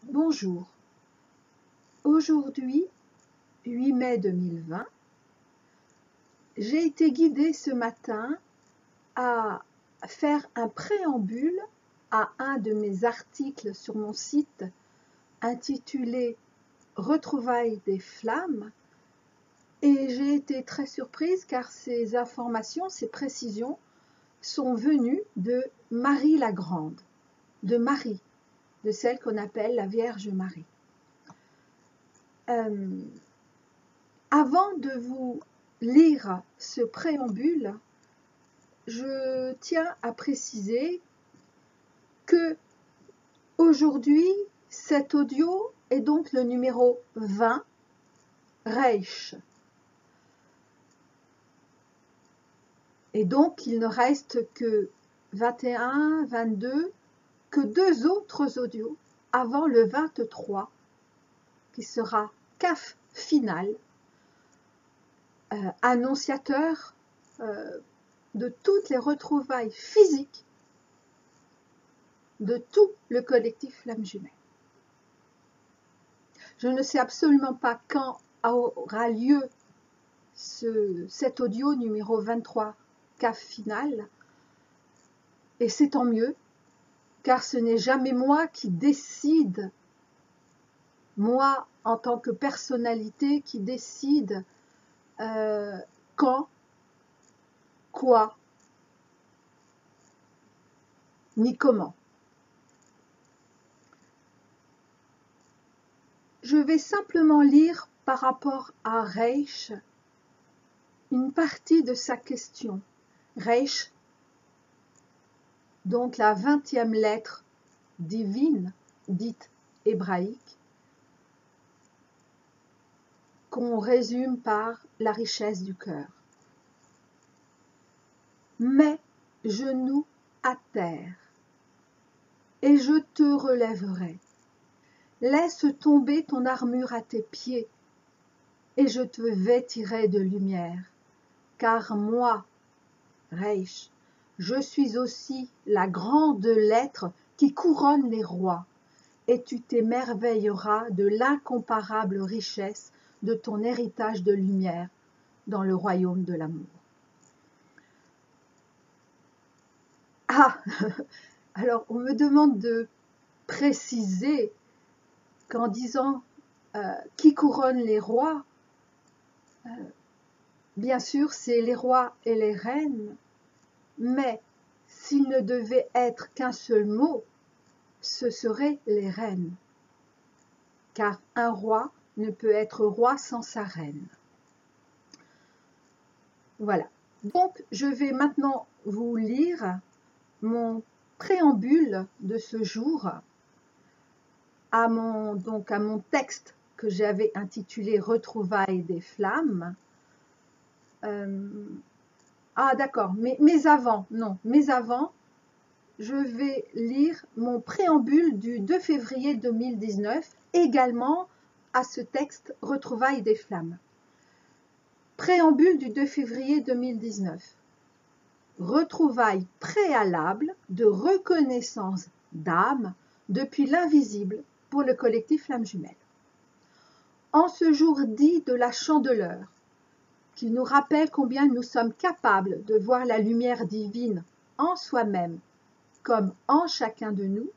Bonjour, aujourd'hui, 8 mai 2020, j'ai été guidée ce matin à faire un préambule à un de mes articles sur mon site intitulé Retrouvailles des flammes, et j'ai été très surprise car ces informations, ces précisions sont venues de Marie la Grande, de Marie, de celle qu'on appelle la Vierge Marie. Avant de vous lire ce préambule, je tiens à préciser que aujourd'hui, cet audio est donc le numéro 20, Reich. Et donc, il ne reste que 21, 22, que 2 autres audios avant le 23, qui sera CAF final, annonciateur de toutes les retrouvailles physiques de tout le collectif Flammes Jumelles. Je ne sais absolument pas quand aura lieu cet audio numéro 23 CAF final, et c'est tant mieux, car ce n'est jamais moi qui décide, moi en tant que personnalité qui décide quand, quoi, ni comment. Je vais simplement lire par rapport à Reich une partie de sa question. Reich, donc la 20e lettre divine, dite hébraïque, qu'on résume par la richesse du cœur. Mets genoux à terre, et je te relèverai. Laisse tomber ton armure à tes pieds, et je te vêtirai de lumière. Car moi, Reich, je suis aussi la grande lettre qui couronne les rois, et tu t'émerveilleras de l'incomparable richesse de ton héritage de lumière dans le royaume de l'amour. Ah, alors on me demande de préciser qu'en disant qui couronne les rois, bien sûr c'est les rois et les reines, mais s'il ne devait être qu'un seul mot, ce serait les reines, car un roi ne peut être roi sans sa reine. Voilà, donc je vais maintenant vous lire mon préambule de ce jour à mon texte que j'avais intitulé Retrouvailles des flammes. Ah d'accord, mais avant, je vais lire mon préambule du 2 février 2019, également à ce texte Retrouvailles des flammes. Préambule du 2 février 2019. Retrouvailles préalables de reconnaissance d'âme depuis l'invisible pour le collectif Flammes Jumelles. En ce jour dit de la Chandeleur, qui nous rappelle combien nous sommes capables de voir la lumière divine en soi-même comme en chacun de nous,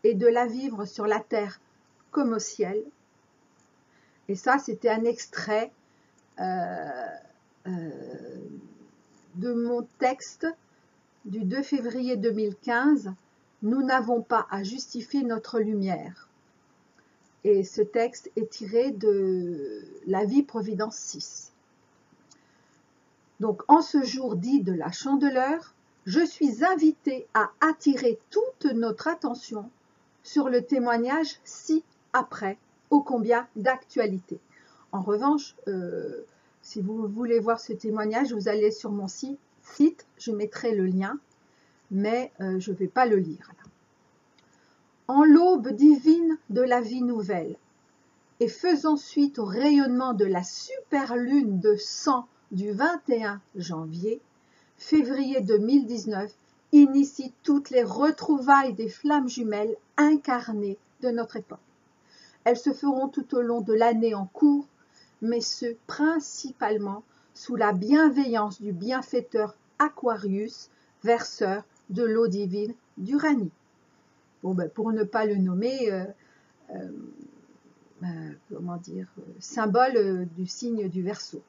et de la vivre sur la terre comme au ciel. Et ça, c'était un extrait de mon texte du 2 février 2015, Nous n'avons pas à justifier notre lumière. Et ce texte est tiré de la vie Providence 6. Donc, en ce jour dit de la Chandeleur, je suis invitée à attirer toute notre attention sur le témoignage ci-après, ô combien d'actualité. En revanche, si vous voulez voir ce témoignage, vous allez sur mon site, je mettrai le lien, mais je ne vais pas le lire là. En l'aube divine de la vie nouvelle, et faisant suite au rayonnement de la superlune de sang du 21 janvier, février 2019, initie toutes les retrouvailles des flammes jumelles incarnées de notre époque. Elles se feront tout au long de l'année en cours, mais ce principalement sous la bienveillance du bienfaiteur Aquarius, verseur de l'eau divine d'Uranie. Bon, ben, pour ne pas le nommer, comment dire, symbole du signe du Verseau.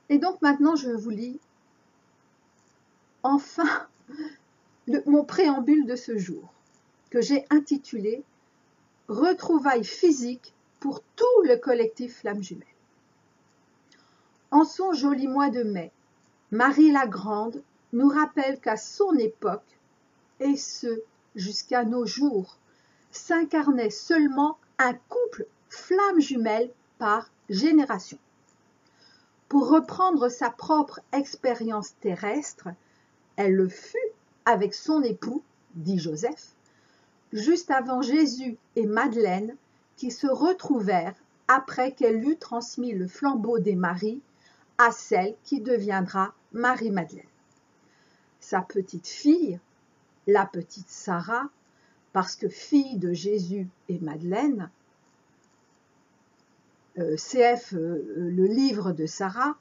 Et donc maintenant, je vous lis enfin mon préambule de ce jour, que j'ai intitulé « Retrouvailles physiques pour tout le collectif Flammes Jumelles ». En son joli mois de mai, Marie la Grande nous rappelle qu'à son époque, et ce jusqu'à nos jours, s'incarnait seulement un couple flammes jumelles par génération. Pour reprendre sa propre expérience terrestre, elle le fut avec son époux, dit Joseph, juste avant Jésus et Madeleine qui se retrouvèrent après qu'elle eut transmis le flambeau des Maries à celle qui deviendra Marie-Madeleine. Sa petite fille, la petite Sarah, parce que fille de Jésus et Madeleine, cf. Le livre de Sarah,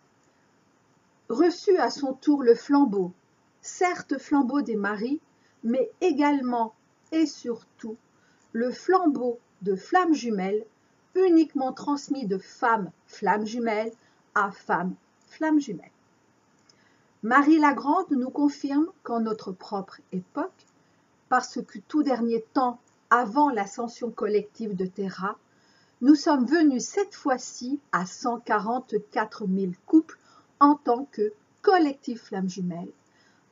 reçut à son tour le flambeau, certes flambeau des Maries, mais également et surtout le flambeau de flammes jumelles, uniquement transmis de femme flamme jumelle à femme flamme jumelle. Marie la Grande nous confirme qu'en notre propre époque, parce que tout dernier temps avant l'ascension collective de Terra, nous sommes venus cette fois-ci à 144 000 couples en tant que collectif flamme jumelle,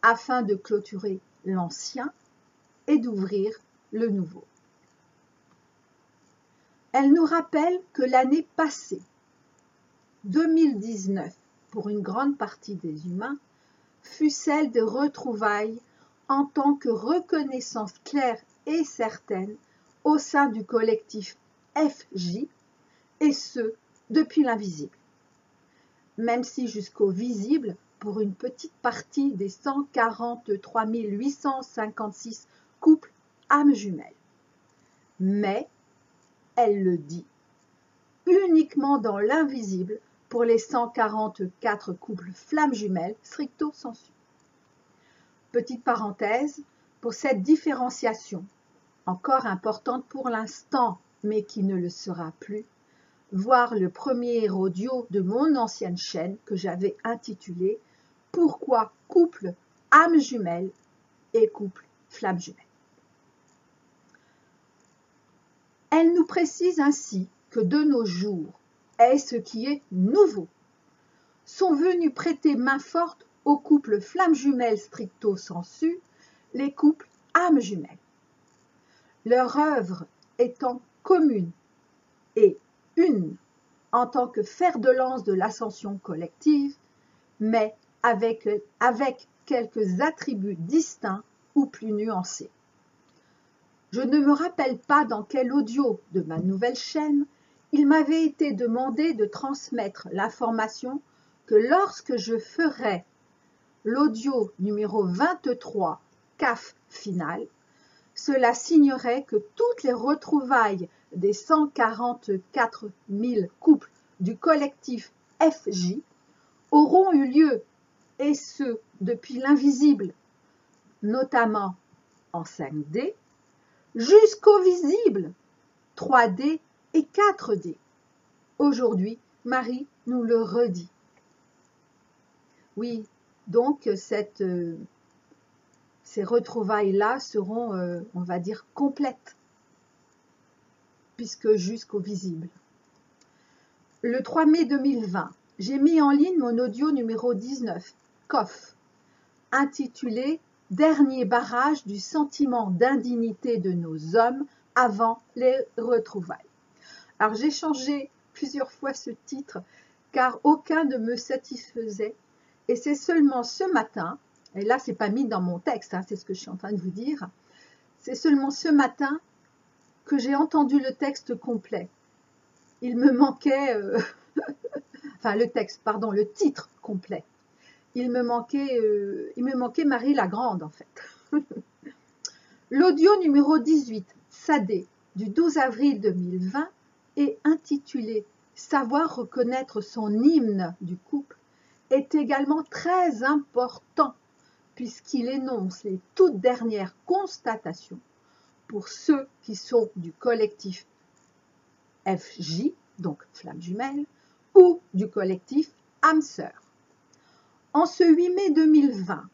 afin de clôturer l'ancien et d'ouvrir le nouveau. Elle nous rappelle que l'année passée, 2019, pour une grande partie des humains, fut celle de retrouvailles en tant que reconnaissance claire et certaine au sein du collectif FJ, et ce, depuis l'invisible. Même si jusqu'au visible, pour une petite partie des 143 856 couples âmes jumelles. Mais, elle le dit, uniquement dans l'invisible pour les 144 couples flammes jumelles stricto sensu. Petite parenthèse, pour cette différenciation, encore importante pour l'instant, mais qui ne le sera plus, voir le premier audio de mon ancienne chaîne que j'avais intitulé « Pourquoi couple âme jumelle et couple flamme jumelle ». Elle nous précise ainsi que de nos jours, est ce qui est nouveau, sont venus prêter main forte aux couples flammes jumelles stricto sensu, les couples âmes jumelles. Leur œuvre étant commune et une en tant que fer de lance de l'ascension collective, mais avec quelques attributs distincts ou plus nuancés. Je ne me rappelle pas dans quel audio de ma nouvelle chaîne il m'avait été demandé de transmettre l'information que lorsque je ferai l'audio numéro 23, CAF final, cela signerait que toutes les retrouvailles des 144 000 couples du collectif FJ auront eu lieu, et ce, depuis l'invisible, notamment en 5D, jusqu'au visible, 3D et 4D. Aujourd'hui, Marie nous le redit. Oui, donc ces retrouvailles-là seront, on va dire, complètes, puisque jusqu'au visible. Le 3 mai 2020, j'ai mis en ligne mon audio numéro 19, COF, intitulé « Dernier barrage du sentiment d'indignité de nos hommes avant les retrouvailles ». Alors j'ai changé plusieurs fois ce titre, car aucun ne me satisfaisait, et c'est seulement ce matin, et là c'est pas mis dans mon texte, c'est ce que je suis en train de vous dire, c'est seulement ce matin que j'ai entendu le texte complet. Il me manquait, enfin le titre complet. Il me manquait Marie la Grande en fait. L'audio numéro 18, Sadé, du 12 avril 2020 et intitulé « Savoir reconnaître son hymne du couple » est également très important puisqu'il énonce les toutes dernières constatations pour ceux qui sont du collectif FJ, donc flamme jumelle, ou du collectif âme sœur. En ce 8 mai 2020,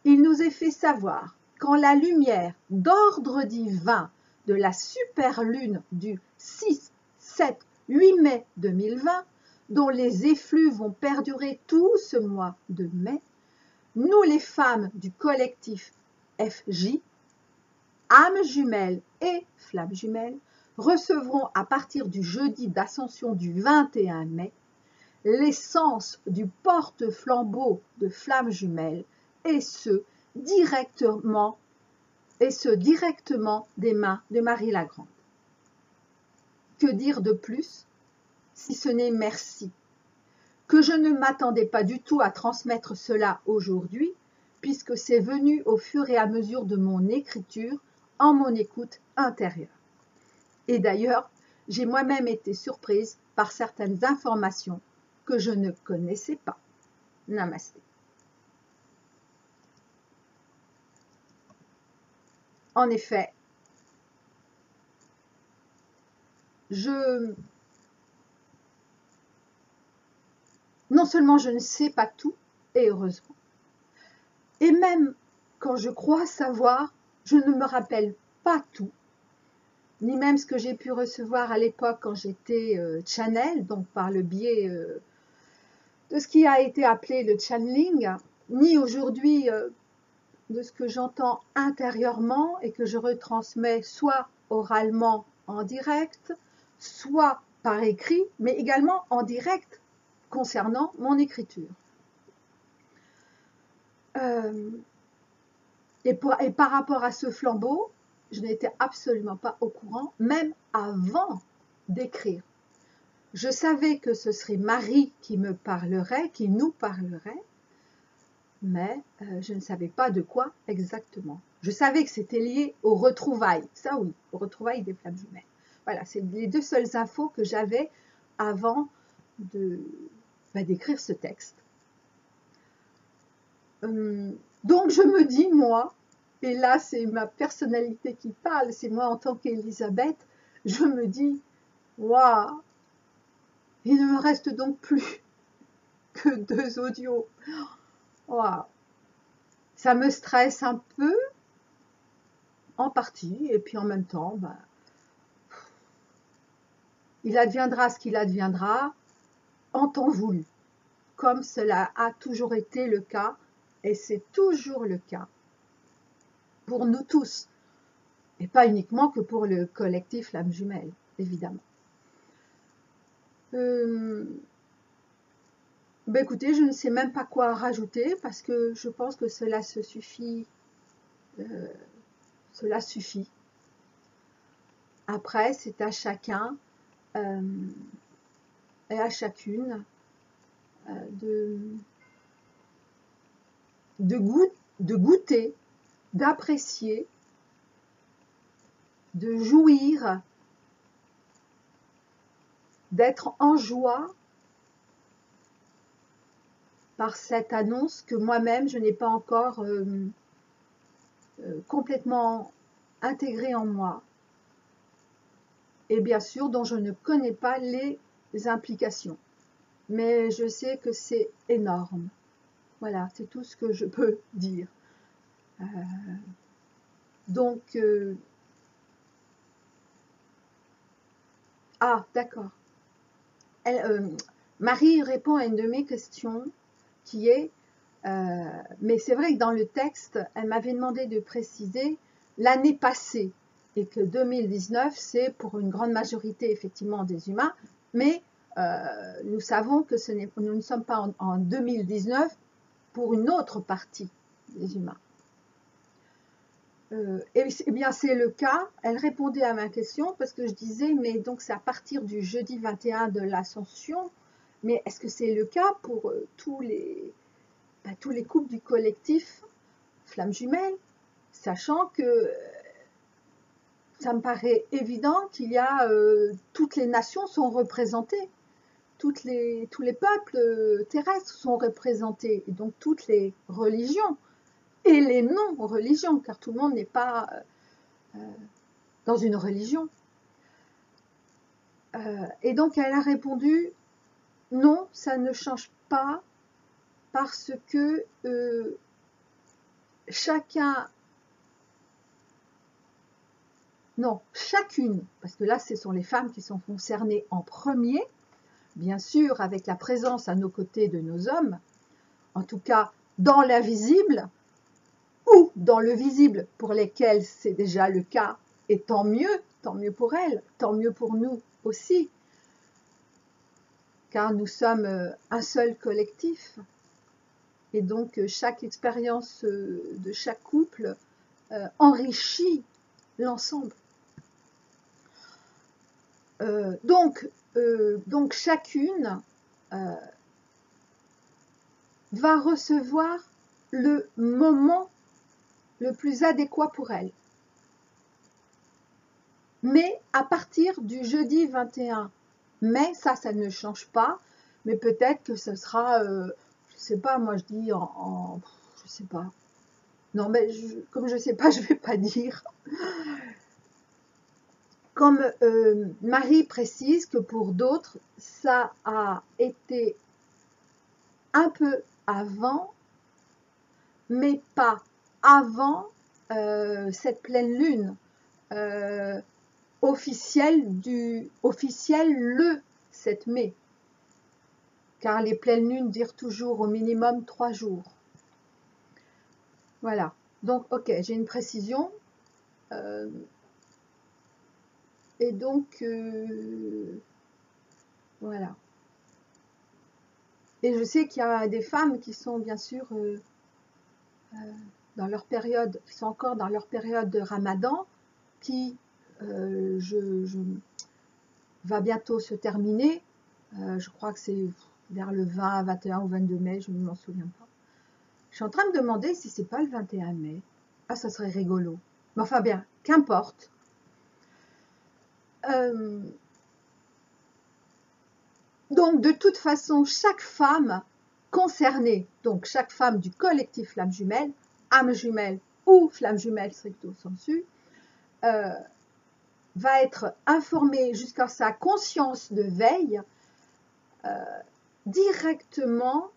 il nous est fait savoir qu'en la lumière d'ordre divin de la superlune du 6, 7, 8 mai 2020, dont les effluves vont perdurer tout ce mois de mai, nous les femmes du collectif FJ, âme jumelle et flamme jumelle, recevrons à partir du jeudi d'ascension du 21 mai l'essence du porte-flambeau de flamme jumelle et ce directement des mains de Marie la Grande. Que dire de plus si ce n'est merci, que je ne m'attendais pas du tout à transmettre cela aujourd'hui, puisque c'est venu au fur et à mesure de mon écriture, en mon écoute intérieure. Et d'ailleurs, j'ai moi-même été surprise par certaines informations que je ne connaissais pas. Namasté. En effet, non seulement je ne sais pas tout, et heureusement, et même quand je crois savoir, je ne me rappelle pas tout, ni même ce que j'ai pu recevoir à l'époque quand j'étais channel, donc par le biais de ce qui a été appelé le channeling, ni aujourd'hui de ce que j'entends intérieurement et que je retransmets soit oralement en direct, soit par écrit, mais également en direct concernant mon écriture. Et par rapport à ce flambeau, je n'étais absolument pas au courant, même avant d'écrire. Je savais que ce serait Marie qui me parlerait, qui nous parlerait, mais je ne savais pas de quoi exactement. Je savais que c'était lié aux retrouvailles, ça oui, aux retrouvailles des flammes jumelles. Voilà, c'est les deux seules infos que j'avais avant d'écrire ce texte. Donc je me dis, moi, et là c'est ma personnalité qui parle, c'est moi en tant qu'Elisabeth, je me dis, waouh, il ne me reste donc plus que 2 audios. Waouh, ça me stresse un peu, en partie, et puis en même temps, il adviendra ce qu'il adviendra en temps voulu, comme cela a toujours été le cas, et c'est toujours le cas pour nous tous, et pas uniquement que pour le collectif Flamme Jumelle, évidemment. Écoutez, je ne sais même pas quoi rajouter, parce que je pense que cela suffit. Cela suffit. Après, c'est à chacun et à chacune de goûter, d'apprécier, de jouir, d'être en joie par cette annonce que moi-même je n'ai pas encore complètement intégrée en moi, et bien sûr dont je ne connais pas les implications, mais je sais que c'est énorme. Voilà, c'est tout ce que je peux dire. Donc, d'accord. Marie répond à une de mes questions qui est, mais c'est vrai que dans le texte, elle m'avait demandé de préciser l'année passée et que 2019, c'est pour une grande majorité effectivement des humains, mais nous savons que nous ne sommes pas en 2019 pour une autre partie des humains. Et bien c'est le cas, elle répondait à ma question parce que je disais, mais donc c'est à partir du jeudi 21 de l'Ascension, mais est-ce que c'est le cas pour tous les couples du collectif Flamme Jumelle, sachant que ça me paraît évident qu'il y a toutes les nations sont représentées, tous les peuples terrestres sont représentés, et donc toutes les religions et les non-religions, car tout le monde n'est pas dans une religion. Et donc elle a répondu non, ça ne change pas, parce que chacune, parce que là ce sont les femmes qui sont concernées en premier, bien sûr avec la présence à nos côtés de nos hommes, en tout cas dans l'invisible ou dans le visible pour lesquels c'est déjà le cas, et tant mieux pour elles, tant mieux pour nous aussi, car nous sommes un seul collectif, et donc chaque expérience de chaque couple enrichit l'ensemble. Donc chacune va recevoir le moment le plus adéquat pour elle. Mais à partir du jeudi 21 mai, ça ne change pas, mais peut-être que ce sera, je sais pas, moi je dis je sais pas. Non, mais comme je sais pas, je vais pas dire. Comme Marie précise que pour d'autres, ça a été un peu avant, mais pas avant cette pleine lune officielle le 7 mai. Car les pleines lunes durent toujours au minimum 3 jours. Voilà. Donc, ok, j'ai une précision. Et donc, voilà. Et je sais qu'il y a des femmes qui sont bien sûr dans leur période, qui sont encore dans leur période de Ramadan, qui va bientôt se terminer. Je crois que c'est vers le 20, 21 ou 22 mai, je ne m'en souviens pas. Je suis en train de me demander si c'est pas le 21 mai. Ah, ça serait rigolo. Mais enfin bien, qu'importe. Donc, de toute façon, chaque femme concernée, donc chaque femme du collectif Flamme Jumelle, âme jumelle ou Flamme Jumelle stricto sensu, va être informée jusqu'à sa conscience de veille directement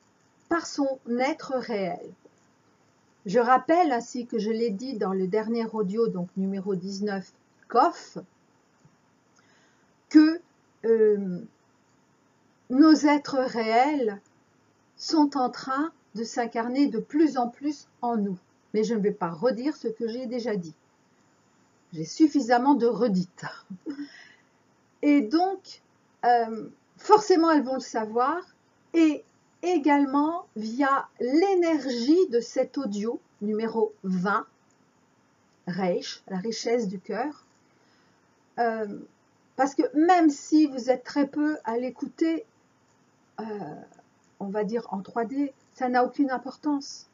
par son être réel. Je rappelle, ainsi que je l'ai dit dans le dernier audio, donc numéro 19, COF, que nos êtres réels sont en train de s'incarner de plus en plus en nous. Mais je ne vais pas redire ce que j'ai déjà dit. J'ai suffisamment de redites. Et donc, forcément, elles vont le savoir, et également via l'énergie de cet audio, numéro 20, Reich, la richesse du cœur, parce que même si vous êtes très peu à l'écouter, on va dire en 3D, ça n'a aucune importance.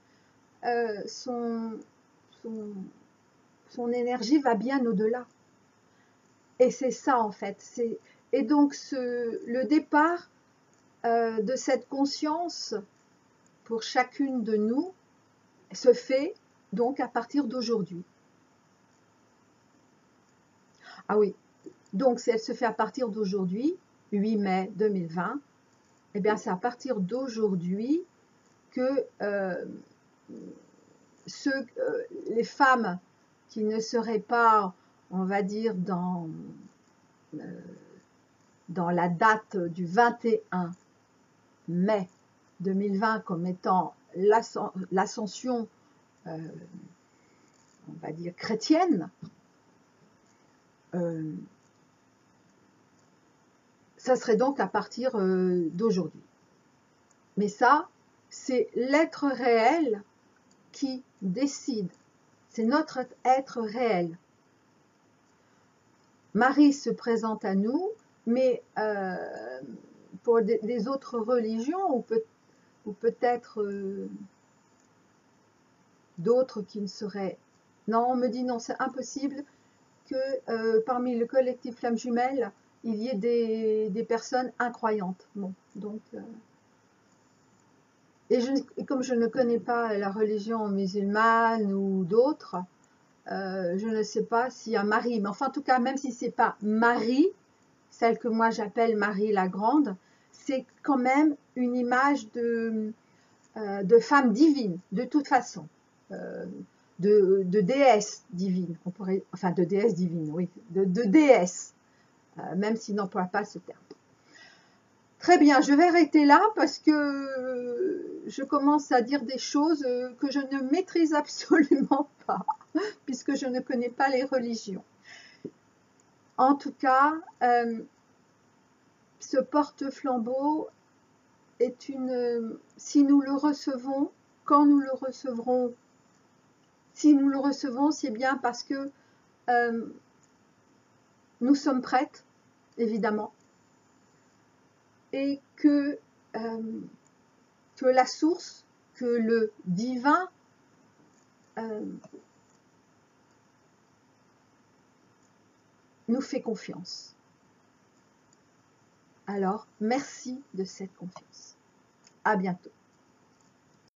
Son énergie va bien au-delà. Et c'est ça en fait. Et donc le départ de cette conscience pour chacune de nous se fait donc à partir d'aujourd'hui. Ah oui, donc si elle se fait à partir d'aujourd'hui, 8 mai 2020, eh bien c'est à partir d'aujourd'hui que les femmes qui ne seraient pas, on va dire, dans la date du 21 mai 2020 comme étant l'ascension, on va dire, chrétienne, ça serait donc à partir d'aujourd'hui. Mais ça, c'est l'être réel qui décide. C'est notre être réel. Marie se présente à nous, mais pour des autres religions, ou peut-être d'autres qui ne seraient... Non, on me dit non, c'est impossible. que parmi le collectif Flammes Jumelles, il y ait des personnes incroyantes. Bon, donc, et comme je ne connais pas la religion musulmane ou d'autres, je ne sais pas s'il y a Marie, mais enfin en tout cas, même si c'est pas Marie, celle que moi j'appelle Marie la Grande, c'est quand même une image de femme divine, de toute façon, de déesse divine, on pourrait, enfin de déesse divine, oui, de déesse, même s'il n'emploie pas ce terme. Très bien, je vais arrêter là parce que je commence à dire des choses que je ne maîtrise absolument pas, puisque je ne connais pas les religions. En tout cas, ce porte-flambeau est une... Si nous le recevons, quand nous le recevrons, si nous le recevons, c'est bien parce que nous sommes prêtes, évidemment, et que la source, que le divin nous fait confiance. Alors, merci de cette confiance. À bientôt.